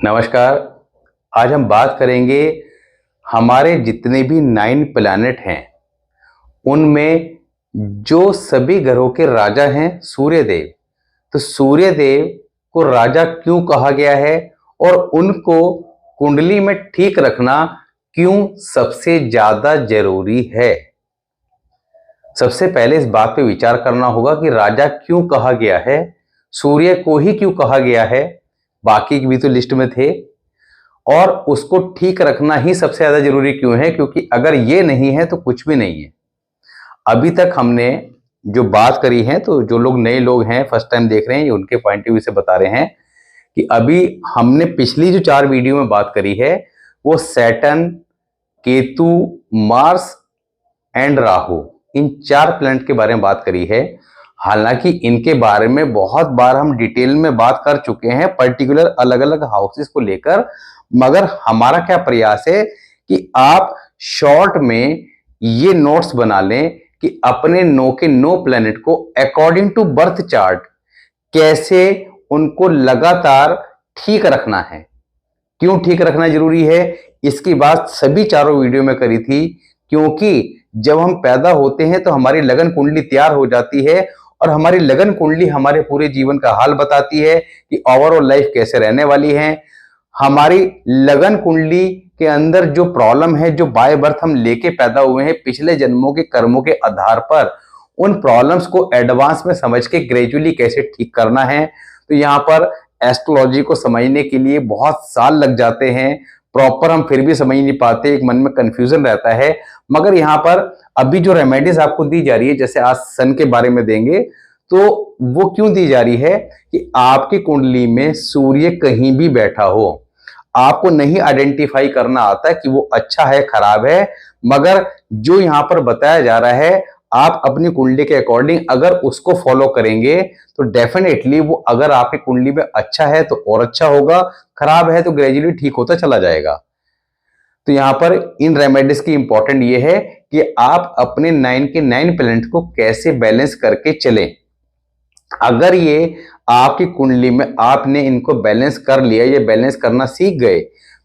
नमस्कार। आज हम बात करेंगे हमारे जितने भी 9 प्लैनेट हैं उनमें जो सभी ग्रहों के राजा हैं सूर्यदेव। तो सूर्यदेव को राजा क्यों कहा गया है और उनको कुंडली में ठीक रखना क्यों सबसे ज्यादा जरूरी है। सबसे पहले इस बात पे विचार करना होगा कि राजा क्यों कहा गया है, सूर्य को ही क्यों कहा गया है, बाकी भी तो लिस्ट में थे, और उसको ठीक रखना ही सबसे ज्यादा जरूरी क्यों है, क्योंकि अगर ये नहीं है तो कुछ भी नहीं है। अभी तक हमने जो बात करी है, तो जो लोग नए लोग हैं फर्स्ट टाइम देख रहे हैं, ये उनके पॉइंट ऑफ व्यू से बता रहे हैं कि अभी हमने पिछली जो 4 वीडियो में बात करी है वो Saturn, Ketu, Mars and Rahu, in 4 planet के बारे में बात करी है। हालांकि इनके बारे में बहुत बार हम डिटेल में बात कर चुके हैं पर्टिकुलर अलग अलग हाउसेस को लेकर, मगर हमारा क्या प्रयास है कि आप शॉर्ट में ये नोट्स बना लें कि अपने 9 के 9 प्लैनेट को अकॉर्डिंग टू बर्थ चार्ट कैसे उनको लगातार ठीक रखना है। क्यों ठीक रखना जरूरी है, इसकी बात सभी 4 वीडियो में करी थी, क्योंकि जब हम पैदा होते हैं तो हमारी लगन कुंडली तैयार हो जाती है और हमारी लगन कुंडली हमारे पूरे जीवन का हाल बताती है कि ओवरऑल लाइफ कैसे रहने वाली है। हमारी लगन कुंडली के अंदर जो प्रॉब्लम है, जो बाय बर्थ हम लेके पैदा हुए हैं पिछले जन्मों के कर्मों के आधार पर, उन प्रॉब्लम्स को एडवांस में समझ के ग्रेजुअली कैसे ठीक करना है। तो यहाँ पर एस्ट्रोलॉजी को समझने के लिए बहुत साल लग जाते हैं, प्रॉपर हम फिर भी समझ नहीं पाते, एक मन में कंफ्यूजन रहता है। मगर यहाँ पर अभी जो रेमेडीज आपको दी जा रही है, जैसे आज सन के बारे में देंगे, तो वो क्यों दी जा रही है कि आपकी कुंडली में सूर्य कहीं भी बैठा हो, आपको नहीं आइडेंटिफाई करना आता है कि वो अच्छा है खराब है, मगर जो यहाँ पर बताया जा रहा है आप अपनी कुंडली के अकॉर्डिंग अगर उसको फॉलो करेंगे तो डेफिनेटली वो अगर आपकी कुंडली में अच्छा है तो और अच्छा होगा, खराब है तो ग्रेजुअली ठीक होता चला जाएगा। तो यहां पर इन रेमेडीज की इंपॉर्टेंट ये है कि आप अपने 9 के 9 प्लैनेट को कैसे बैलेंस करके चलें। अगर ये आपकी कुंडली में आपने इनको बैलेंस कर लिया, ये बैलेंस करना सीख गए,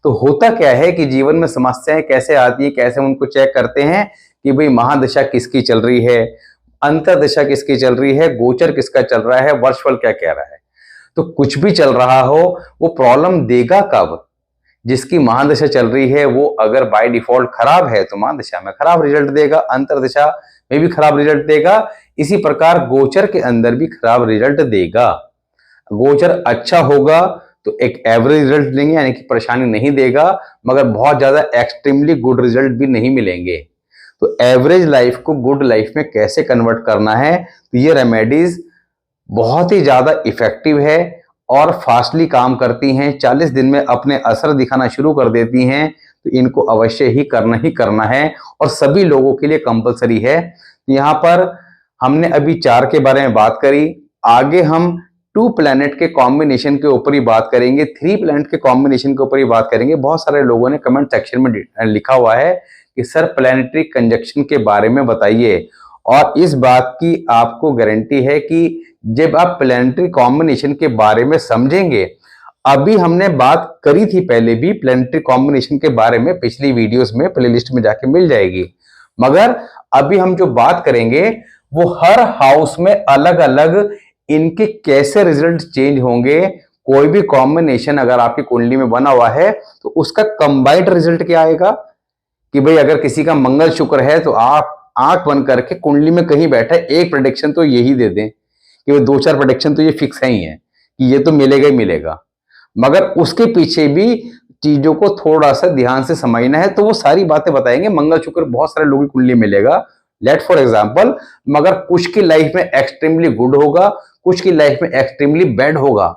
तो होता क्या है कि जीवन में समस्याएं कैसे आती है, कैसे उनको चेक करते हैं कि भाई महादशा किसकी चल रही है, अंतरदशा किसकी चल रही है, गोचर किसका चल रहा है, वर्षफल क्या कह रहा है। तो कुछ भी चल रहा हो वो प्रॉब्लम देगा कब, जिसकी महादशा चल रही है वो अगर बाय डिफॉल्ट खराब है तो महादशा में खराब रिजल्ट देगा, अंतरदशा में भी खराब रिजल्ट देगा, इसी प्रकार गोचर के अंदर भी खराब रिजल्ट देगा। गोचर अच्छा होगा तो एक एवरेज रिजल्ट देंगे, यानी कि परेशानी नहीं देगा, मगर बहुत ज्यादा एक्सट्रीमली गुड रिजल्ट भी नहीं मिलेंगे। तो एवरेज लाइफ को गुड लाइफ में कैसे कन्वर्ट करना है, तो ये रेमेडीज बहुत ही ज्यादा इफेक्टिव है और फास्टली काम करती हैं, 40 दिन में अपने असर दिखाना शुरू कर देती हैं। तो इनको अवश्य ही करना है और सभी लोगों के लिए कंपलसरी है। यहाँ पर हमने अभी 4 के बारे में बात करी, आगे हम 2 प्लैनेट के कॉम्बिनेशन के ऊपर ही बात करेंगे, 3 प्लैनेट के कॉम्बिनेशन के ऊपर ही बात करेंगे। बहुत सारे लोगों ने कमेंट सेक्शन में लिखा हुआ है कि सर प्लैनेटरी कंजक्शन के बारे में बताइए, और इस बात की आपको गारंटी है कि जब आप प्लैनेटरी कॉम्बिनेशन के बारे में समझेंगे, अभी हमने बात करी थी पहले भी प्लैनेटरी कॉम्बिनेशन के बारे में, पिछली वीडियोस में प्लेलिस्ट में जाके मिल जाएगी, मगर अभी हम जो बात करेंगे वो हर हाउस में अलग अलग इनके कैसे रिजल्ट चेंज होंगे। कोई भी कॉम्बिनेशन अगर आपकी कुंडली में बना हुआ है तो उसका कंबाइंड रिजल्ट क्या आएगा कि भाई अगर किसी का मंगल शुक्र है तो आप आंख बंद करके कुंडली में कहीं बैठा है एक प्रेडिक्शन तो यही दे दें कि वो 2-4 प्रेडिक्शन तो ये फिक्स है ही है कि ये तो मिलेगा ही मिलेगा, मगर उसके पीछे भी चीजों को थोड़ा सा ध्यान से समझना है। तो वो सारी बातें बताएंगे। मंगल शुक्र बहुत सारे लोगों की कुंडली मिलेगा, लेट फॉर एग्जाम्पल, मगर कुछ की लाइफ में एक्सट्रीमली गुड होगा, कुछ की लाइफ में एक्सट्रीमली बैड होगा।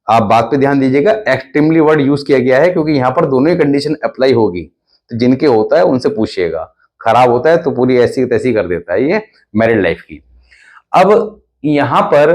आप बात पे ध्यान दीजिएगा, एक्सट्रीमली वर्ड यूज किया गया है क्योंकि यहाँ पर दोनों ही कंडीशन अप्लाई होगी। तो जिनके होता है उनसे पूछिएगा, खराब होता है तो पूरी ऐसी तैसी कर देता है ये मैरिड लाइफ की। अब यहां पर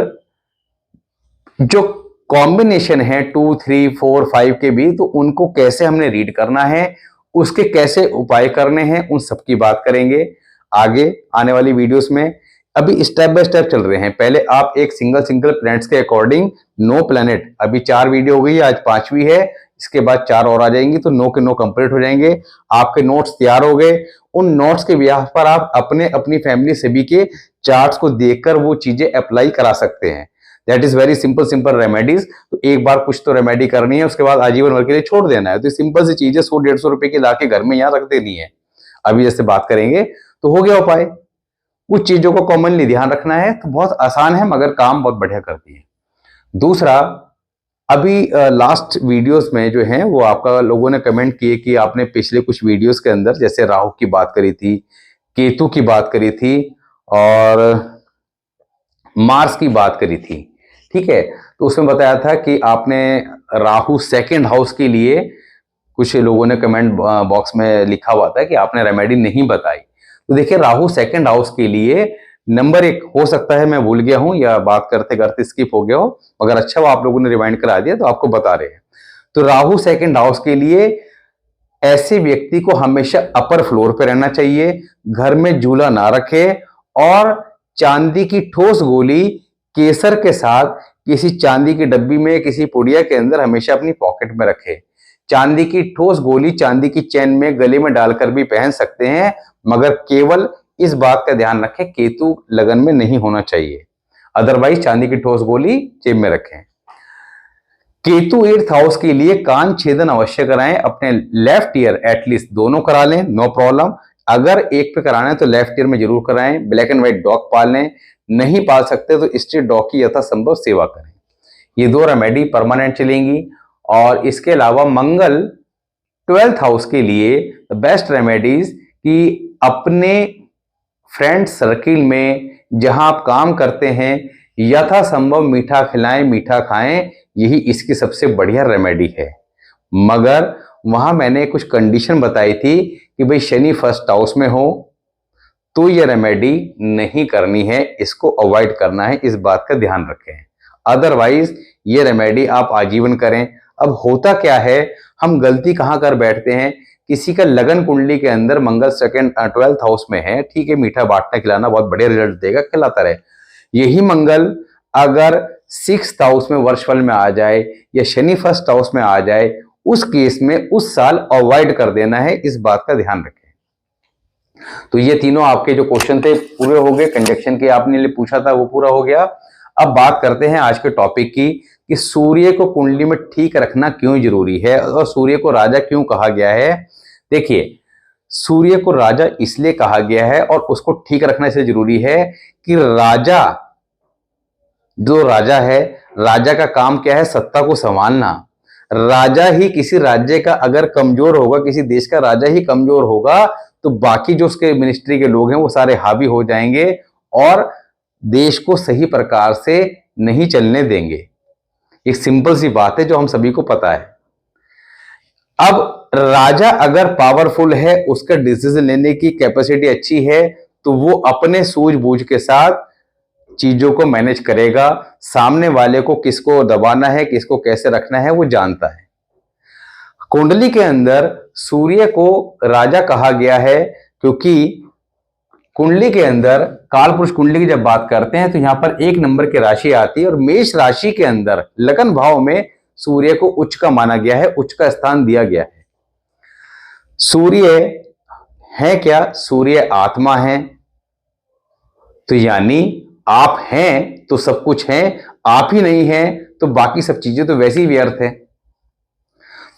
जो कॉम्बिनेशन है 2, 3, 4, 5 के भी, तो उनको कैसे हमने रीड करना है, उसके कैसे उपाय करने हैं, उन सब की बात करेंगे आगे आने वाली वीडियोस में। अभी स्टेप बाय स्टेप चल रहे हैं। पहले आप एक सिंगल प्लैनेट्स के अकॉर्डिंग 9 प्लैनेट, अभी 4 वीडियो हो गई, आज 5वीं है, इसके बाद 4 और आ जाएंगी, तो 9 के 9 कंप्लीट हो जाएंगे। आपके नोट्स तैयार हो गए। उन नोट्स के बिहाफ पर आप अपने अपनी फैमिली सभी के चार्ट्स को देखकर वो चीजें अप्लाई करा सकते हैं। That is very simple remedies. तो एक बार कुछ तो रेमेडी करनी है, उसके बाद आजीवन भर के लिए छोड़ देना है। तो सिंपल सी चीजें 100-150 रुपए की लाके घर में यहाँ रख देनी है। अभी जैसे बात करेंगे तो हो गया उपाय। कुछ चीजों को कॉमनली ध्यान रखना है, तो बहुत आसान है मगर काम बहुत बढ़िया करती है। दूसरा, अभी लास्ट वीडियोस में जो है वो आपका लोगों ने कमेंट किए कि आपने पिछले कुछ वीडियोस के अंदर जैसे राहु की बात करी थी, केतु की बात करी थी और मार्स की बात करी थी, ठीक है। तो उसमें बताया था कि आपने राहु 2nd हाउस के लिए कुछ लोगों ने कमेंट बॉक्स में लिखा हुआ था कि आपने रेमेडी नहीं बताई। तो देखिए, राहु 2nd हाउस के लिए नंबर 1 हो सकता है मैं भूल गया हूं या बात करते करते स्किप हो गया हो, मगर अच्छा वो आप लोगों ने रिमाइंड करा दिया तो आपको बता रहे हैं। तो राहु 2nd हाउस के लिए ऐसे व्यक्ति को हमेशा अपर फ्लोर पे रहना चाहिए, घर में झूला ना रखे और चांदी की ठोस गोली केसर के साथ किसी चांदी की डब्बी में, किसी पुड़िया के अंदर हमेशा अपनी पॉकेट में रखे। चांदी की ठोस गोली चांदी की चेन में गले में डालकर भी पहन सकते हैं, मगर केवल इस बात का ध्यान रखें केतु लगन में नहीं होना चाहिए। अदरवाइज चांदी की ठोस गोली जेब में रखें। केतु 8th हाउस के लिए कान छेदन अवश्य कराएं। अपने लेफ्ट ईयर एटलीस्ट दोनों करा लें, नो प्रॉब्लम। अगर एक पे कराना है तो लेफ्ट ईयर में जरूर कराएं। ब्लैक एंड व्हाइट डॉग पाल लें, नहीं पाल सकते तो स्ट्रीट डॉग की यथासंभव सेवा करें। ये 2 रेमेडी परमानेंट चलेंगी। और इसके अलावा मंगल 12th हाउस के लिए बेस्ट रेमेडीज कि अपने फ्रेंड सर्किल में जहां आप काम करते हैं यथासंभव मीठा खिलाएं, मीठा खाएं, यही इसकी सबसे बढ़िया रेमेडी है। मगर वहां मैंने कुछ कंडीशन बताई थी कि भाई शनि 1st हाउस में हो तो ये रेमेडी नहीं करनी है, इसको अवॉइड करना है, इस बात का ध्यान रखें। अदरवाइज ये रेमेडी आप आजीवन करें। अब होता क्या है, हम गलती कहां कर बैठते हैं, किसी का लगन कुंडली के अंदर मंगल 12th हाउस में है, ठीक है, मीठा बांटना खिलाना बहुत बढ़िया रिजल्ट देगा, खिलाता रहे। यही मंगल अगर 6th हाउस में वर्षफल में आ जाए या शनि 1st हाउस में आ जाए, उस केस में उस साल अवॉइड कर देना है, इस बात का ध्यान रखें। तो ये तीनों आपके जो क्वेश्चन थे पूरे हो गए। कंजक्शन के आपने पूछा था वो पूरा हो गया। अब बात करते हैं आज के टॉपिक की कि सूर्य को कुंडली में ठीक रखना क्यों जरूरी है और सूर्य को राजा क्यों कहा गया है। देखिए, सूर्य को राजा इसलिए कहा गया है और उसको ठीक रखना इसलिए जरूरी है कि राजा जो राजा है, राजा का काम क्या है, सत्ता को संभालना। राजा ही किसी राज्य का अगर कमजोर होगा, किसी देश का राजा ही कमजोर होगा तो बाकी जो उसके मिनिस्ट्री के लोग हैं वो सारे हावी हो जाएंगे और देश को सही प्रकार से नहीं चलने देंगे। एक सिंपल सी बात है जो हम सभी को पता है। अब राजा अगर पावरफुल है, उसका डिसीजन लेने की कैपेसिटी अच्छी है, तो वो अपने सूझबूझ के साथ चीजों को मैनेज करेगा। सामने वाले को किसको दबाना है, किसको कैसे रखना है, वो जानता है। कुंडली के अंदर सूर्य को राजा कहा गया है क्योंकि कुंडली के अंदर कालपुरुष कुंडली की जब बात करते हैं तो यहां पर 1 नंबर की राशि आती है और मेष राशि के अंदर लगन भाव में सूर्य को उच्च का माना गया है, उच्च का स्थान दिया गया है। सूर्य है क्या, सूर्य आत्मा है। तो यानी आप हैं तो सब कुछ है, आप ही नहीं हैं तो बाकी सब चीजें तो वैसे ही व्यर्थ है।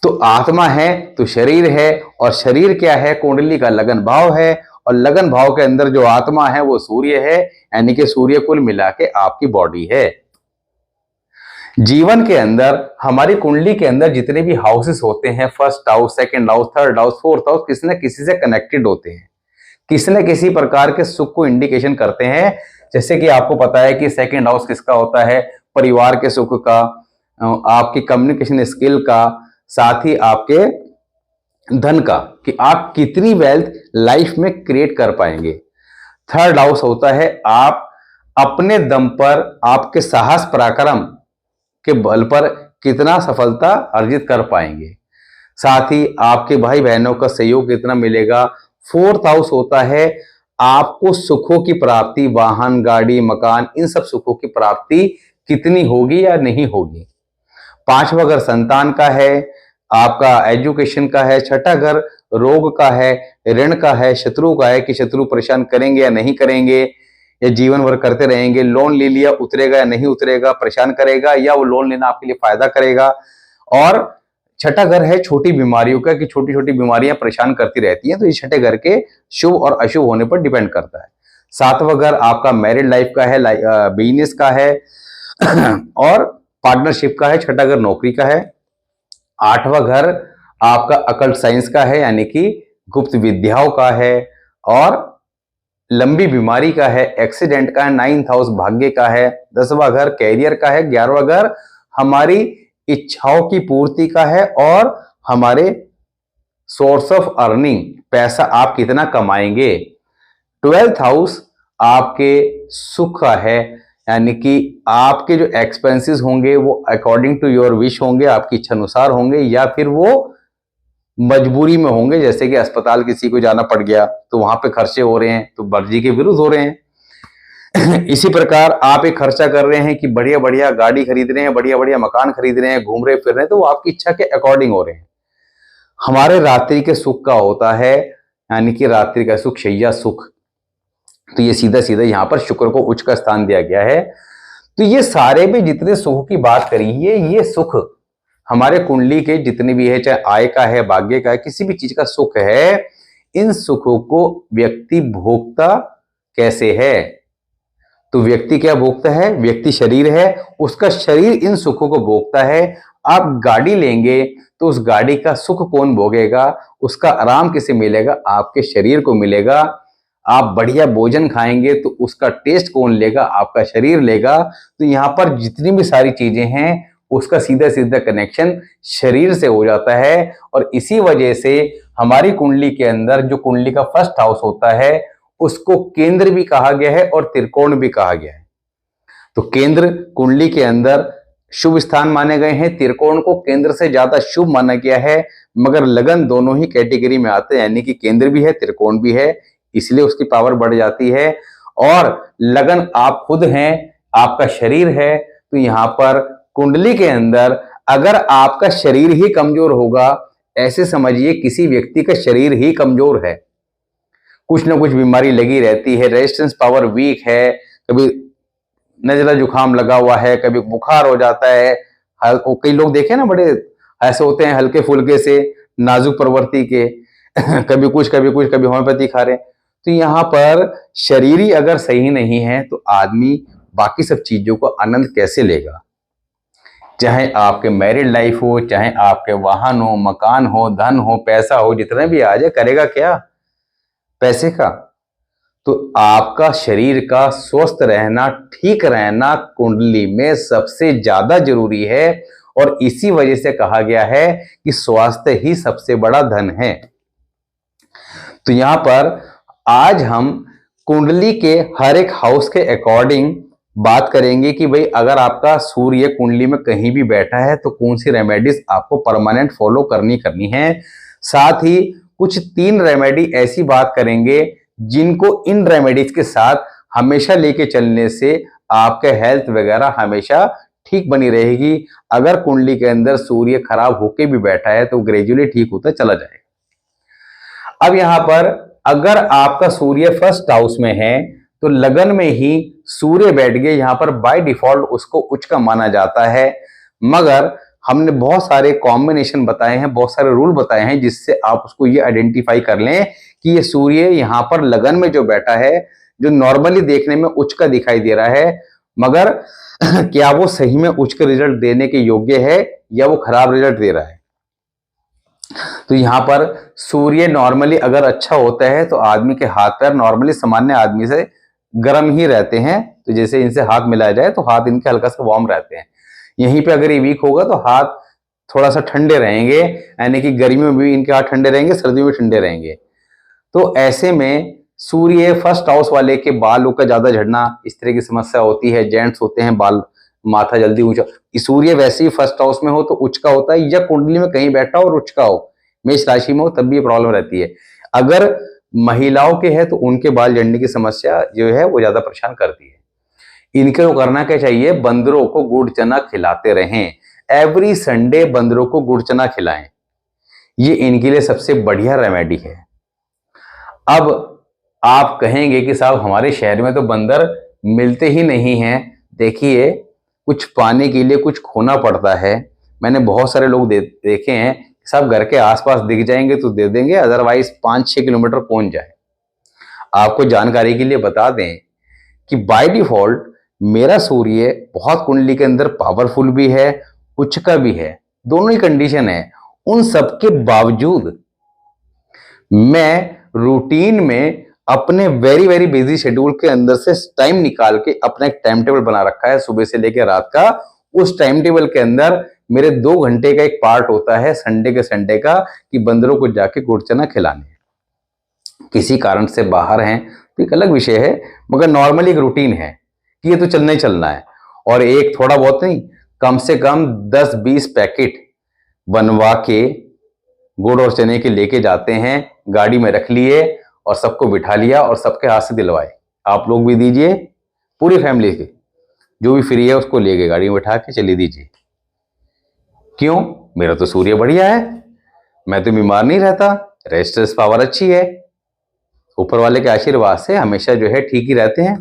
तो आत्मा है तो शरीर है, और शरीर क्या है, कुंडली का लगन भाव है, और लगन भाव के अंदर जो आत्मा है वो सूर्य है, यानी कि सूर्य कुल मिला के आपकी बॉडी है। जीवन के अंदर हमारी कुंडली के अंदर जितने भी हाउसेस होते हैं, 1st house, 2nd house, 3rd house, 4th house, किसी न किसी से कनेक्टेड होते हैं, किसी न किसी प्रकार के सुख को इंडिकेशन करते हैं। जैसे कि आपको पता है कि 2nd हाउस किसका होता है, परिवार के सुख का, आपकी कम्युनिकेशन स्किल का, साथ ही आपके धन का, कि आप कितनी वेल्थ लाइफ में क्रिएट कर पाएंगे। 3rd हाउस होता है आप अपने दम पर, आपके साहस पराक्रम के बल पर कितना सफलता अर्जित कर पाएंगे, साथ ही आपके भाई बहनों का सहयोग कितना मिलेगा। 4th हाउस होता है आपको सुखों की प्राप्ति, वाहन, गाड़ी, मकान, इन सब सुखों की प्राप्ति कितनी होगी या नहीं होगी। 5वां घर संतान का है, आपका एजुकेशन का है। छठा घर रोग का है, ऋण का है, शत्रु का है कि शत्रु परेशान करेंगे या नहीं करेंगे, या जीवन भर करते रहेंगे। लोन ले लिया, उतरेगा या नहीं उतरेगा, परेशान करेगा या वो लोन लेना आपके लिए फायदा करेगा। और छठा घर है छोटी बीमारियों का कि छोटी छोटी बीमारियां परेशान करती रहती हैं, तो ये छठे घर के शुभ और अशुभ होने पर डिपेंड करता है। सातवां घर आपका मैरिड लाइफ का है, बिजनेस का है और पार्टनरशिप का है। छठा घर नौकरी का है। आठवां घर आपका अकल्ट साइंस का है, यानी कि गुप्त विद्याओं का है और लंबी बीमारी का है, एक्सीडेंट का है। 9th हाउस भाग्य का है। 10वां घर कैरियर का है। 11वां घर हमारी इच्छाओं की पूर्ति का है और हमारे सोर्स ऑफ अर्निंग, पैसा आप कितना कमाएंगे। 12th हाउस आपके सुख का है, यानी कि आपके जो एक्सपेंसेस होंगे वो अकॉर्डिंग टू योर विश होंगे, आपकी इच्छा अनुसार होंगे या फिर वो मजबूरी में होंगे। जैसे कि अस्पताल किसी को जाना पड़ गया तो वहां पे खर्चे हो रहे हैं, तो मर्जी के विरुद्ध हो रहे हैं। इसी प्रकार आप एक खर्चा कर रहे हैं कि बढ़िया बढ़िया गाड़ी खरीद रहे हैं, बढ़िया बढ़िया मकान खरीद रहे हैं, घूम रहे फिर रहे हैं, तो वो आपकी इच्छा के अकॉर्डिंग हो रहे हैं। हमारे रात्रि के सुख का होता है, यानी कि रात्रि का सुख, शैया सुख, तो ये सीधा सीधा यहाँ पर शुक्र को उच्च का स्थान दिया गया है। तो ये सारे भी जितने सुख की बात करी है, ये सुख हमारे कुंडली के जितने भी है, चाहे आय का है, भाग्य का है, किसी भी चीज का सुख है, इन सुखों को व्यक्ति भोगता कैसे है। तो व्यक्ति क्या भोगता है, व्यक्ति शरीर है, उसका शरीर इन सुखों को भोगता है। आप गाड़ी लेंगे तो उस गाड़ी का सुख कौन भोगेगा, उसका आराम किसे मिलेगा, आपके शरीर को मिलेगा। आप बढ़िया भोजन खाएंगे तो उसका टेस्ट कौन लेगा, आपका शरीर लेगा। तो यहाँ पर जितनी भी सारी चीजें हैं उसका सीधा सीधा कनेक्शन शरीर से हो जाता है। और इसी वजह से हमारी कुंडली के अंदर जो कुंडली का फर्स्ट हाउस होता है उसको केंद्र भी कहा गया है और त्रिकोण भी कहा गया है। तो केंद्र कुंडली के अंदर शुभ स्थान माने गए हैं, त्रिकोण को केंद्र से ज्यादा शुभ माना गया है। मगर लगन दोनों ही कैटेगरी में आते हैं, यानी कि केंद्र भी है त्रिकोण भी है, इसलिए उसकी पावर बढ़ जाती है। और लगन आप खुद हैं, आपका शरीर है। तो यहाँ पर कुंडली के अंदर अगर आपका शरीर ही कमजोर होगा, ऐसे समझिए किसी व्यक्ति का शरीर ही कमजोर है, कुछ ना कुछ बीमारी लगी रहती है, रेजिस्टेंस पावर वीक है, कभी नजला जुकाम लगा हुआ है, कभी बुखार हो जाता है। कई लोग देखे ना, बड़े ऐसे होते हैं हल्के फुल्के से, नाजुक प्रवृत्ति के कभी कुछ कभी कुछ, कभी होम्योपैथी खा रहे हैं। तो यहाँ पर शरीर ही अगर सही नहीं है तो आदमी बाकी सब चीजों को आनंद कैसे लेगा। चाहे आपके मैरिड लाइफ हो, चाहे आपके वाहन हो, मकान हो, धन हो, पैसा हो, जितना भी आ जाए, करेगा क्या पैसे का। तो आपका शरीर का स्वस्थ रहना, ठीक रहना कुंडली में सबसे ज्यादा जरूरी है। और इसी वजह से कहा गया है कि स्वास्थ्य ही सबसे बड़ा धन है। तो यहां पर आज हम कुंडली के हर एक हाउस के अकॉर्डिंग बात करेंगे कि भाई अगर आपका सूर्य कुंडली में कहीं भी बैठा है तो कौन सी रेमेडीज आपको परमानेंट फॉलो करनी है। साथ ही कुछ 3 रेमेडी ऐसी बात करेंगे जिनको इन रेमेडीज के साथ हमेशा लेके चलने से आपके हेल्थ वगैरह हमेशा ठीक बनी रहेगी। अगर कुंडली के अंदर सूर्य खराब होके भी बैठा है तो ग्रेजुअली ठीक होता चला जाएगा। अब यहां पर अगर आपका सूर्य फर्स्ट हाउस में है तो लगन में ही सूर्य बैठ गए, यहां पर बाय डिफॉल्ट उसको उच्च का माना जाता है। मगर हमने बहुत सारे कॉम्बिनेशन बताए हैं, बहुत सारे रूल बताए हैं जिससे आप उसको ये आइडेंटिफाई कर लें कि ये सूर्य यहां पर लगन में जो बैठा है, जो नॉर्मली देखने में उच्च का दिखाई दे रहा है, मगर क्या वो सही में उच्च का रिजल्ट देने के योग्य है या वो खराब रिजल्ट दे रहा है। तो यहाँ पर सूर्य नॉर्मली अगर अच्छा होता है तो आदमी के हाथ पैर नॉर्मली सामान्य आदमी से गर्म ही रहते हैं। तो जैसे इनसे हाथ मिलाया जाए तो हाथ इनके हल्का सा वार्म रहते हैं। यहीं पे अगर ये वीक होगा तो हाथ थोड़ा सा ठंडे रहेंगे, यानी कि गर्मियों में भी इनके हाथ ठंडे रहेंगे, सर्दियों में ठंडे रहेंगे। तो ऐसे में सूर्य फर्स्ट हाउस वाले के बालों का ज्यादा झड़ना, इस तरह की समस्या होती है। जेंट्स होते हैं बाल माथा जल्दी ऊंचा, सूर्य वैसे ही फर्स्ट हाउस में हो तो उच्च का होता है, या कुंडली में कहीं बैठा हो और उच्च का हो, मेष राशि में हो, तब भी ये प्रॉब्लम रहती है। अगर महिलाओं के है तो उनके बाल झड़ने की समस्या जो है वो ज्यादा परेशान करती है। इनके को करना क्या चाहिए, बंदरों को गुड़ चना खिलाते रहें। एवरी संडे बंदरों को गुड़ चना खिलाएं। ये इनके लिए सबसे बढ़िया रेमेडी है। अब आप कहेंगे कि साहब हमारे शहर में तो बंदर मिलते ही नहीं हैं। देखिए, कुछ पाने के लिए कुछ खोना पड़ता है। मैंने बहुत सारे लोग देखे हैं, साहब घर के आसपास दिख जाएंगे तो दे देंगे, अदरवाइज 5-6 किलोमीटर पहुंच जाए। आपको जानकारी के लिए बता दें कि बाय डिफॉल्ट मेरा सूर्य बहुत कुंडली के अंदर पावरफुल भी है, उच्च का भी है, दोनों ही कंडीशन है। उन सब के बावजूद मैं रूटीन में अपने वेरी वेरी बिजी शेड्यूल के अंदर से टाइम निकाल के अपना एक टाइम टेबल बना रखा है सुबह से लेकर रात का। उस टाइम टेबल के अंदर मेरे 2 घंटे का एक पार्ट होता है संडे के संडे का, कि बंदरों को जाके गुड़ चना खिलाने। किसी कारण से बाहर हैं तो एक अलग विषय है, मगर नॉर्मली एक रूटीन है कि ये तो चलना ही चलना है। और एक थोड़ा बहुत नहीं, कम से कम 10-20 पैकेट बनवा के गुड़ और चने के लेके जाते हैं, गाड़ी में रख लिए और सबको बिठा लिया और सबके हाथ से दिलवाए। आप लोग भी दीजिए, पूरी फैमिली के जो भी फ्री है उसको लेके गाड़ी में बिठा के चले दीजिए। क्यों? मेरा तो सूर्य बढ़िया है, मैं तो बीमार नहीं रहता, रेजिस्टेंस पावर अच्छी है, ऊपर वाले के आशीर्वाद से हमेशा जो है ठीक ही रहते हैं।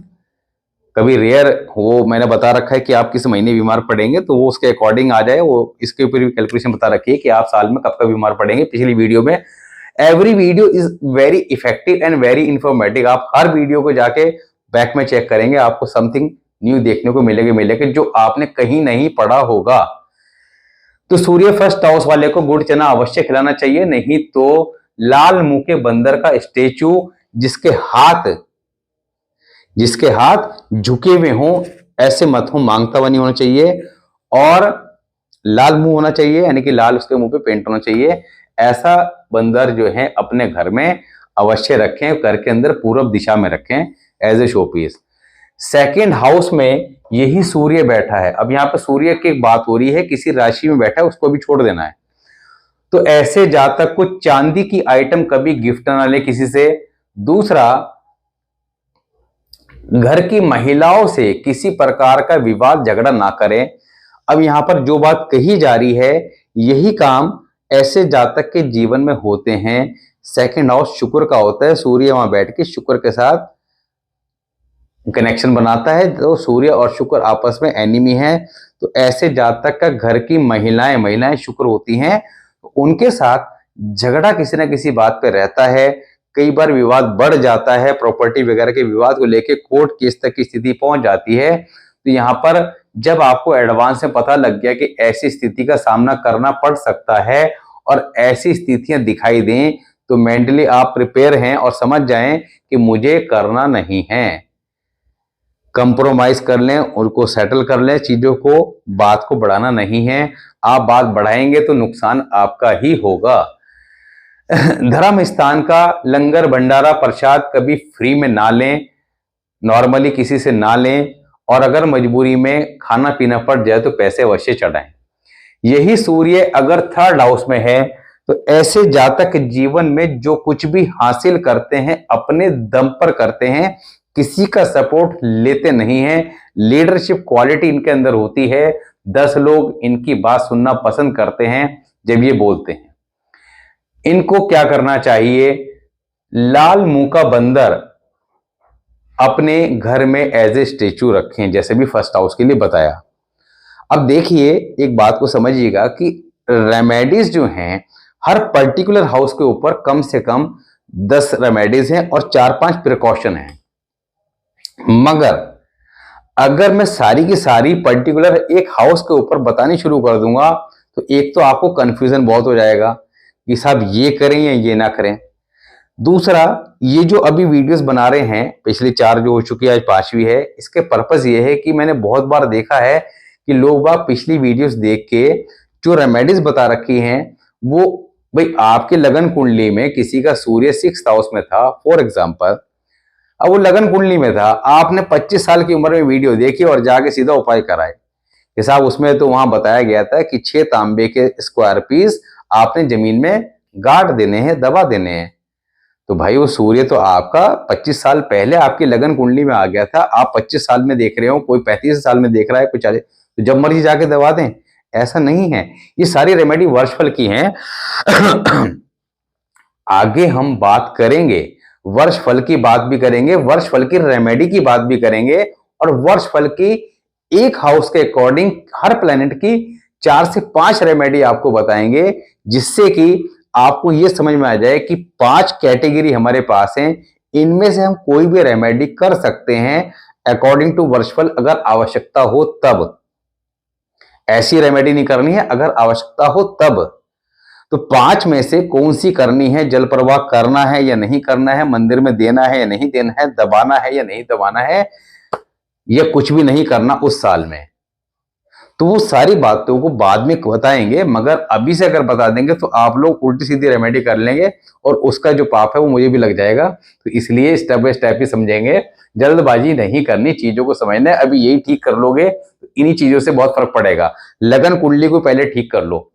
कभी रेयर वो मैंने बता रखा है कि आप किस महीने बीमार पड़ेंगे, तो वो उसके अकॉर्डिंग आ जाए, वो इसके ऊपर भी कैलकुलेशन बता रखी है कि आप साल में कब कब बीमार पड़ेंगे। पिछली वीडियो में every video is very effective and very informative. आप हर वीडियो को जाके बैक में चेक करेंगे, आपको समथिंग न्यू देखने को मिलेगा जो आपने कहीं नहीं पढ़ा होगा। तो सूर्य फर्स्ट हाउस वाले को गुड़ चना अवश्य खिलाना चाहिए, नहीं तो लाल मुंह के बंदर का स्टेचू जिसके हाथ झुके हुए हों, ऐसे मत हो, मांगता हुआ नहीं होना चाहिए, और लाल मुंह होना चाहिए, यानी कि लाल उसके मुंह पे पेंट होना चाहिए। ऐसा बंदर जो है अपने घर में अवश्य रखें, घर के अंदर पूर्व दिशा में रखें as a showpiece. Second house में यही सूर्य बैठा है। अब यहां पर सूर्य की बात हो रही है, किसी राशि में बैठा है, उसको भी छोड़ देना है। तो ऐसे जातक को चांदी की आइटम कभी गिफ्ट ना ले किसी से। दूसरा, घर की महिलाओं से किसी प्रकार का विवाद झगड़ा ना करें। अब यहां पर जो बात कही जा रही है, यही काम ऐसे जातक के जीवन में होते हैं। सेकंड हाउस शुक्र का होता है, सूर्य वहां बैठ के शुक्र के साथ कनेक्शन बनाता है, तो सूर्य और शुक्र आपस में एनिमी है। तो ऐसे जातक का घर की महिलाएं शुक्र होती हैं, उनके साथ झगड़ा किसी ना किसी बात पे रहता है। कई बार विवाद बढ़ जाता है, प्रॉपर्टी वगैरह के विवाद को लेके कोर्ट केस तक की स्थिति पहुंच जाती है। तो यहाँ पर जब आपको एडवांस में पता लग गया कि ऐसी स्थिति का सामना करना पड़ सकता है और ऐसी स्थितियां दिखाई दें, तो मेंटली आप प्रिपेयर हैं और समझ जाएं कि मुझे करना नहीं है। कंप्रोमाइज कर लें, उनको सेटल कर लें चीजों को, बात को बढ़ाना नहीं है। आप बात बढ़ाएंगे तो नुकसान आपका ही होगा। धर्म स्थान का लंगर भंडारा प्रसाद कभी फ्री में ना लें, नॉर्मली किसी से ना लें, और अगर मजबूरी में खाना पीना पड़ जाए तो पैसे अवश्य चढ़ाएं। यही सूर्य अगर थर्ड हाउस में है, तो ऐसे जातक जीवन में जो कुछ भी हासिल करते हैं अपने दम पर करते हैं, किसी का सपोर्ट लेते नहीं हैं। लीडरशिप क्वालिटी इनके अंदर होती है। 10 लोग इनकी बात सुनना पसंद करते हैं जब ये बोलते हैं। इनको क्या करना चाहिए? लाल मुंह का बंदर अपने घर में एज ए स्टेचू रखें, जैसे भी फर्स्ट हाउस के लिए बताया। अब देखिए, एक बात को समझिएगा कि रेमेडीज जो हैं हर पर्टिकुलर हाउस के ऊपर कम से कम 10 रेमेडीज हैं और 4-5 प्रिकॉशन हैं। मगर अगर मैं सारी की सारी पर्टिकुलर एक हाउस के ऊपर बतानी शुरू कर दूंगा, तो एक तो आपको कंफ्यूजन बहुत हो जाएगा कि साहब ये करें या ये ना करें। दूसरा, ये जो अभी वीडियोस बना रहे हैं, पिछली 4 जो हो चुकी है, आज 5वीं है, इसके पर्पस ये है कि मैंने बहुत बार देखा है कि लोग बाग पिछली वीडियोस देख के जो रेमेडीज बता रखी हैं, वो भाई आपके लगन कुंडली में किसी का सूर्य 6th हाउस में था फॉर एग्जाम्पल, अब वो लगन कुंडली में था, आपने 25 साल की उम्र में वीडियो देखी और जाके सीधा उपाय कराए कि साहब उसमें तो वहां बताया गया था कि 6 तांबे के स्क्वायर पीस आपने जमीन में गाड़ देने हैं, दबा देने हैं। तो भाई वो सूर्य तो आपका 25 साल पहले आपकी लगन कुंडली में आ गया था, आप 25 साल में देख रहे हो, कोई 35 साल में देख रहा है, कोई 40, तो जब मर्जी जाके दबा दें। ऐसा नहीं है, ये सारी रेमेडी वर्षफल की हैं। आगे हम बात करेंगे, वर्षफल की बात भी करेंगे, वर्षफल की रेमेडी की बात भी करेंगे, और वर्षफल की एक हाउस के अकॉर्डिंग हर प्लेनेट की 4 से 5 रेमेडी आपको बताएंगे, जिससे कि आपको यह समझ में आ जाए कि 5 कैटेगरी हमारे पास हैं, इनमें से हम कोई भी रेमेडी कर सकते हैं अकॉर्डिंग टू वर्षफल, अगर आवश्यकता हो तब। ऐसी रेमेडी नहीं करनी है, अगर आवश्यकता हो तब। तो 5 में से कौन सी करनी है, जल प्रवाह करना है या नहीं करना है, मंदिर में देना है या नहीं देना है, दबाना है या नहीं दबाना है, या कुछ भी नहीं करना उस साल में, तो वो सारी बातों को बाद में बताएंगे। मगर अभी से अगर बता देंगे तो आप लोग उल्टी सीधी रेमेडी कर लेंगे और उसका जो पाप है वो मुझे भी लग जाएगा। तो इसलिए स्टेप बाय स्टेप ही समझेंगे, जल्दबाजी नहीं करनी, चीजों को समझना है। अभी यही ठीक कर लोगे तो इन्हीं चीजों से बहुत फर्क पड़ेगा। लगन कुंडली को पहले ठीक कर लो।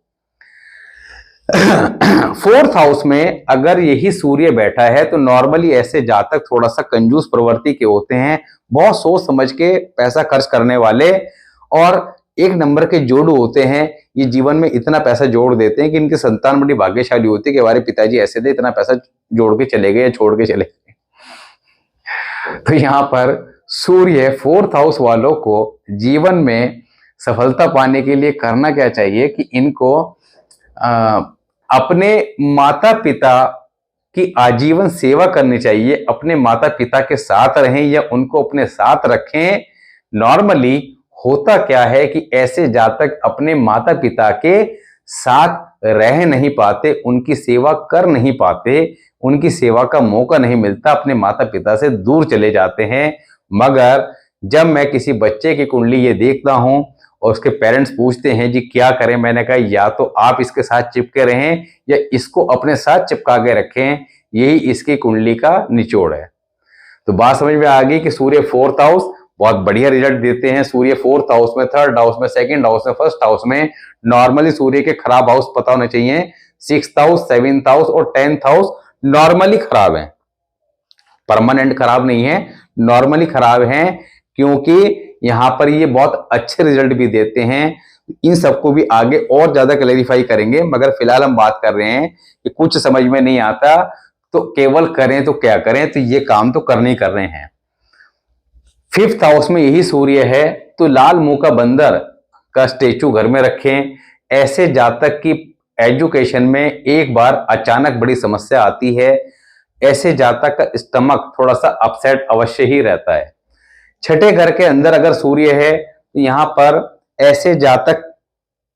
4th हाउस में अगर यही सूर्य बैठा है तो नॉर्मली ऐसे जातक थोड़ा सा कंजूस प्रवृत्ति के होते हैं, बहुत सोच समझ के पैसा खर्च करने वाले, और एक नंबर के जोड़ू होते हैं। ये जीवन में इतना पैसा जोड़ देते हैं कि इनकी संतान बड़ी भाग्यशाली होती है कि हमारे पिताजी ऐसे थे, इतना पैसा जोड़ के चले गए या छोड़ के चले गए। तो यहाँ पर सूर्य 4th हाउस वालों को जीवन में सफलता पाने के लिए करना क्या चाहिए कि इनको अपने माता पिता की आजीवन सेवा करनी चाहिए, अपने माता पिता के साथ रहें या उनको अपने साथ रखें। नॉर्मली होता क्या है कि ऐसे जातक अपने माता पिता के साथ रह नहीं पाते, उनकी सेवा कर नहीं पाते, उनकी सेवा का मौका नहीं मिलता, अपने माता पिता से दूर चले जाते हैं। मगर जब मैं किसी बच्चे की कुंडली ये देखता हूं और उसके पेरेंट्स पूछते हैं जी क्या करें, मैंने कहा या तो आप इसके साथ चिपके रहें या इसको अपने साथ चिपका के रखें, यही इसकी कुंडली का निचोड़ है। तो बात समझ में आ गई कि सूर्य 4th हाउस बहुत बढ़िया रिजल्ट देते हैं। सूर्य 4th हाउस में, 3rd हाउस में, 2nd हाउस में, 1st हाउस में। नॉर्मली सूर्य के खराब हाउस पता होने चाहिए, 6th हाउस, 7th हाउस और 10th हाउस नॉर्मली खराब है, परमानेंट खराब नहीं है, नॉर्मली खराब है, क्योंकि यहां पर ये बहुत अच्छे रिजल्ट भी देते हैं। इन सबको भी आगे और ज्यादा क्लैरिफाई करेंगे, मगर फिलहाल हम बात कर रहे हैं कि कुछ समझ में नहीं आता तो केवल करें तो क्या करें, तो ये काम तो करने ही कर रहे हैं। 5th हाउस में यही सूर्य है तो लाल मुंह का बंदर का स्टेचू घर में रखें। ऐसे जातक की एजुकेशन में एक बार अचानक बड़ी समस्या आती है, ऐसे जातक का स्टमक थोड़ा सा अपसेट अवश्य ही रहता है। 6ठे घर के अंदर अगर सूर्य है तो यहां पर ऐसे जातक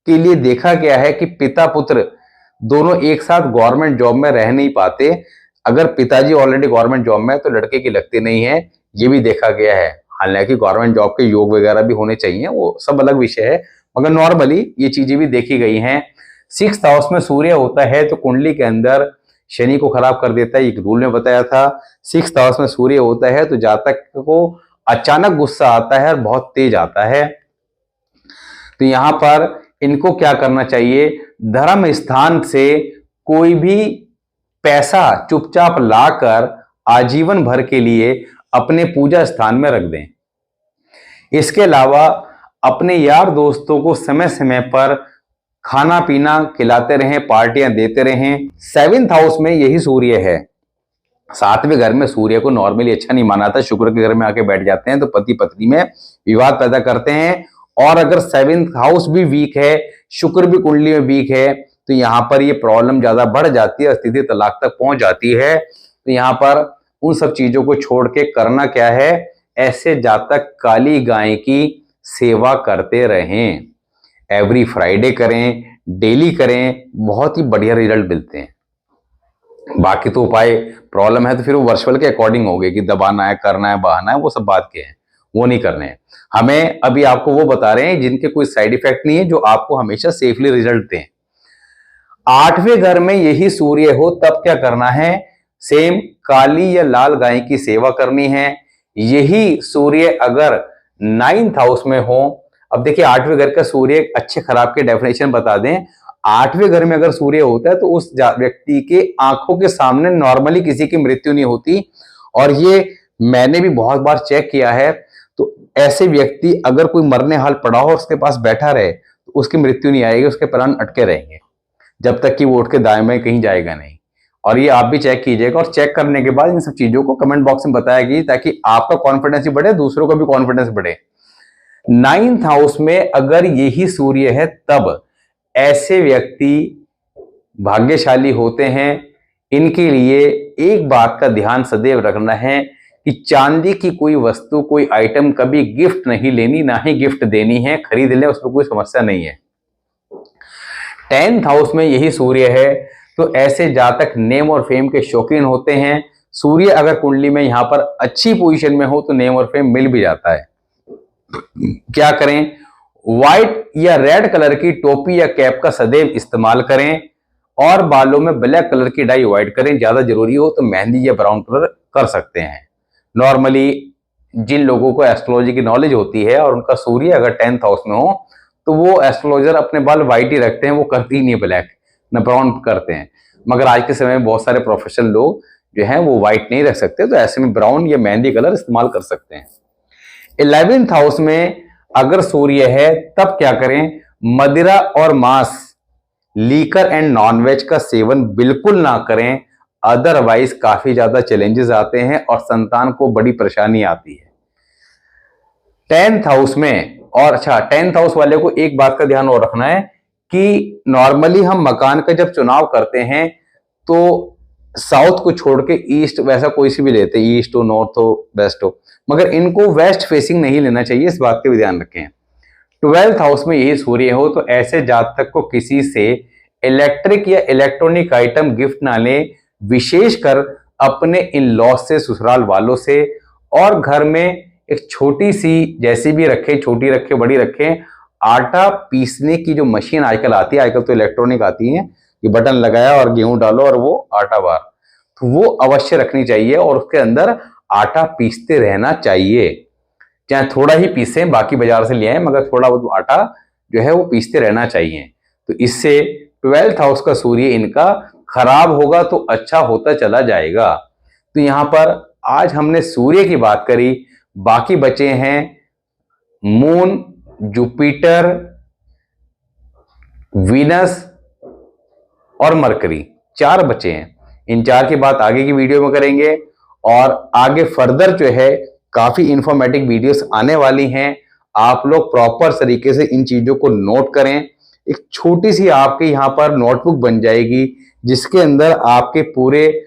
के लिए देखा गया है कि पिता पुत्र दोनों एक साथ गवर्नमेंट जॉब में रह नहीं पाते। अगर पिताजी ऑलरेडी गवर्नमेंट जॉब में है तो लड़के की लगती नहीं है, ये भी देखा गया है। हालांकि गवर्नमेंट जॉब के योग वगैरह भी होने चाहिए, वो सब अलग विषय है, मगर नॉर्मली ये चीजें भी देखी गई हैं। 6th हाउस में सूर्य होता है तो कुंडली के अंदर शनि को खराब कर देता है, एक रूल में बताया था। 6th हाउस में सूर्य होता है तो जातक को अचानक गुस्सा आता है और बहुत तेज आता है। तो यहां पर इनको क्या करना चाहिए, धर्म स्थान से कोई भी पैसा चुपचाप लाकर आजीवन भर के लिए अपने पूजा स्थान में रख दें। इसके अलावा अपने यार दोस्तों को समय समय पर खाना पीना खिलाते रहें, पार्टियां देते रहें। 7th हाउस में यही सूर्य है। 7वें घर में सूर्य को नॉर्मली अच्छा नहीं माना था, शुक्र के घर में आके बैठ जाते हैं तो पति पत्नी में विवाद पैदा करते हैं। और अगर 7th हाउस भी वीक है, शुक्र भी कुंडली में वीक है, तो यहाँ पर ये प्रॉब्लम ज्यादा बढ़ जाती है, स्थिति तलाक तक पहुंच जाती है। तो यहाँ पर उन सब चीजों को छोड़ के करना क्या है, ऐसे जातक काली गाय की सेवा करते रहें, एवरी फ्राइडे करें, डेली करें, बहुत ही बढ़िया रिजल्ट मिलते हैं। बाकी तो उपाय प्रॉब्लम है तो फिर वो वर्चुअल के अकॉर्डिंग होंगे कि दबाना है, करना है, बहाना है, वो सब बात के हैं, वो नहीं करने हैं हमें। अभी आपको वो बता रहे हैं जिनके कोई साइड इफेक्ट नहीं है, जो आपको हमेशा सेफली रिजल्ट दें। 8वें घर में यही सूर्य हो तब क्या करना है, सेम काली या लाल गाय की सेवा करनी है। यही सूर्य अगर 9th हाउस में हो, अब देखिए 8वें घर का सूर्य अच्छे खराब के डेफिनेशन बता दें। 8वें घर में अगर सूर्य होता है तो उस व्यक्ति के आंखों के सामने नॉर्मली किसी की मृत्यु नहीं होती, और ये मैंने भी बहुत बार चेक किया है। तो ऐसे व्यक्ति अगर कोई मरने हाल पड़ा हो उसके पास बैठा रहे तो उसकी मृत्यु नहीं आएगी, उसके प्राण अटके रहेंगे जब तक कि वो उठ के दाएं बाएं कहीं जाएगा नहीं। और ये आप भी चेक कीजिएगा, और चेक करने के बाद इन सब चीजों को कमेंट बॉक्स में बताएगी, ताकि आपका कॉन्फिडेंस भी बढ़े, दूसरों का भी कॉन्फिडेंस बढ़े। 9th हाउस में अगर यही सूर्य है, तब ऐसे व्यक्ति भाग्यशाली होते हैं। इनके लिए एक बात का ध्यान सदैव रखना है कि चांदी की कोई वस्तु, कोई आइटम कभी गिफ्ट नहीं लेनी, ना ही गिफ्ट देनी है। खरीद ले, उसमें कोई समस्या नहीं है। 10th हाउस में यही सूर्य है, तो ऐसे जातक नेम और फेम के शौकीन होते हैं। सूर्य अगर कुंडली में यहां पर अच्छी पोजीशन में हो तो नेम और फेम मिल भी जाता है। क्या करें? व्हाइट या रेड कलर की टोपी या कैप का सदैव इस्तेमाल करें, और बालों में ब्लैक कलर की डाई अवॉइड करें। ज्यादा जरूरी हो तो मेहंदी या ब्राउन कलर कर सकते हैं। नॉर्मली जिन लोगों को एस्ट्रोलॉजी की नॉलेज होती है और उनका सूर्य अगर 10th हाउस में हो, तो वो एस्ट्रोलॉजर अपने बाल व्हाइट ही रखते हैं, वो करते ही नहीं ब्लैक न ब्राउन करते हैं। मगर आज के समय में बहुत सारे प्रोफेशनल लोग जो हैं वो व्हाइट नहीं रख सकते, तो ऐसे में ब्राउन या मेहंदी कलर इस्तेमाल कर सकते हैं। 11th हाउस में अगर सूर्य है, तब क्या करें? मदिरा और मांस, लीकर एंड नॉनवेज का सेवन बिल्कुल ना करें, अदरवाइज काफी ज्यादा चैलेंजेस आते हैं और संतान को बड़ी परेशानी आती है। 10th हाउस में, और अच्छा 10th हाउस वाले को एक बात का ध्यान और रखना है कि नॉर्मली हम मकान का जब चुनाव करते हैं तो साउथ को छोड़ के ईस्ट, वैसा कोई सी भी लेते हैं, ईस्ट हो, नॉर्थ हो, वेस्ट हो, मगर इनको वेस्ट फेसिंग नहीं लेना चाहिए, इस बात का भी ध्यान रखें। 12th हाउस में यही सूर्य हो तो ऐसे जातक को किसी से इलेक्ट्रिक या इलेक्ट्रॉनिक आइटम गिफ्ट ना लें, विशेषकर अपने इन लॉ से, ससुराल वालों से। और घर में एक छोटी सी, जैसी भी रखें, छोटी रखें बड़ी रखें, आटा पीसने की जो मशीन आजकल आती है, आजकल तो इलेक्ट्रॉनिक आती है, कि बटन लगाया और गेहूं डालो और वो आटा बाहर, तो वो अवश्य रखनी चाहिए और उसके अंदर आटा पीसते रहना चाहिए। चाहे थोड़ा ही पीसें, बाकी बाजार से ले आए, मगर थोड़ा बहुत आटा जो है वो पीसते रहना चाहिए। तो इससे 12th हाउस का सूर्य इनका खराब होगा तो अच्छा होता चला जाएगा। तो यहां पर आज हमने सूर्य की बात करी, बाकी बचे हैं मून, जुपिटर, वीनस और मरकरी, 4 बचे हैं। इन 4 की बात आगे की वीडियो में करेंगे, और आगे फर्दर जो है काफी इंफॉर्मेटिव वीडियोस आने वाली हैं। आप लोग प्रॉपर तरीके से इन चीजों को नोट करें। एक छोटी सी आपके यहाँ पर नोटबुक बन जाएगी, जिसके अंदर आपके पूरे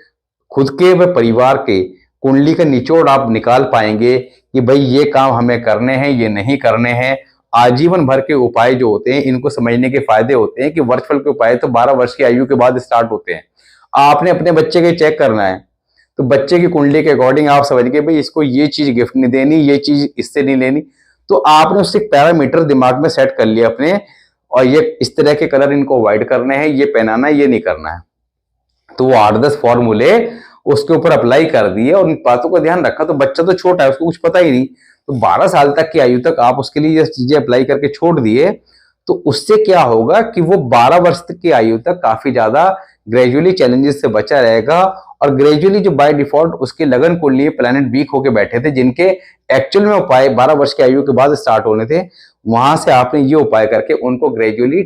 खुद के व परिवार के कुंडली का निचोड़ आप निकाल पाएंगे कि भाई ये काम हमें करने हैं, ये नहीं करने हैं। आजीवन भर के उपाय जो होते हैं, इनको समझने के फायदे होते हैं कि वर्षफल के उपाय तो 12 वर्ष की आयु के बाद स्टार्ट होते हैं। आपने अपने बच्चे के चेक करना है, तो बच्चे की कुंडली के अकॉर्डिंग आप समझिए भाई इसको ये चीज गिफ्ट नहीं देनी, ये चीज इससे नहीं लेनी, तो आपने उससे पैरामीटर दिमाग में सेट कर लिया अपने, और ये इस तरह के कलर इनको अवॉइड करने हैं, ये पहनाना है, ये नहीं करना है। तो वो 8-10 फॉर्मूले उसके ऊपर अप्लाई कर दिए और उन बातों का ध्यान रखा। तो बच्चा तो छोटा है, उसको कुछ पता ही नहीं, तो 12 साल तक की आयु तक आप उसके लिए ये चीजें अप्लाई करके छोड़ दिए, तो उससे क्या होगा कि वो 12 वर्ष तक की आयु तक काफी ज्यादा ग्रेजुअली चैलेंजेस से बचा रहेगा। और ग्रेजुअली जो बाय डिफॉल्ट उसके लगन कुंडली प्लैनेट वीक होके बैठे थे, जिनके एक्चुअल में उपाय 12 वर्ष की आयु के बाद स्टार्ट होने थे, वहां से आपने ये उपाय करके उनको ग्रेजुअली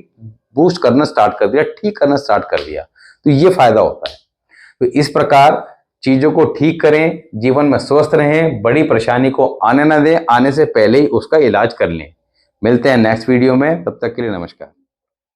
बूस्ट करना स्टार्ट कर दिया, ठीक करना स्टार्ट कर दिया। तो ये फायदा होता है। तो इस प्रकार चीजों को ठीक करें, जीवन में स्वस्थ रहें, बड़ी परेशानी को आने न दें, आने से पहले ही उसका इलाज कर लें। मिलते हैं नेक्स्ट वीडियो में, तब तक के लिए नमस्कार।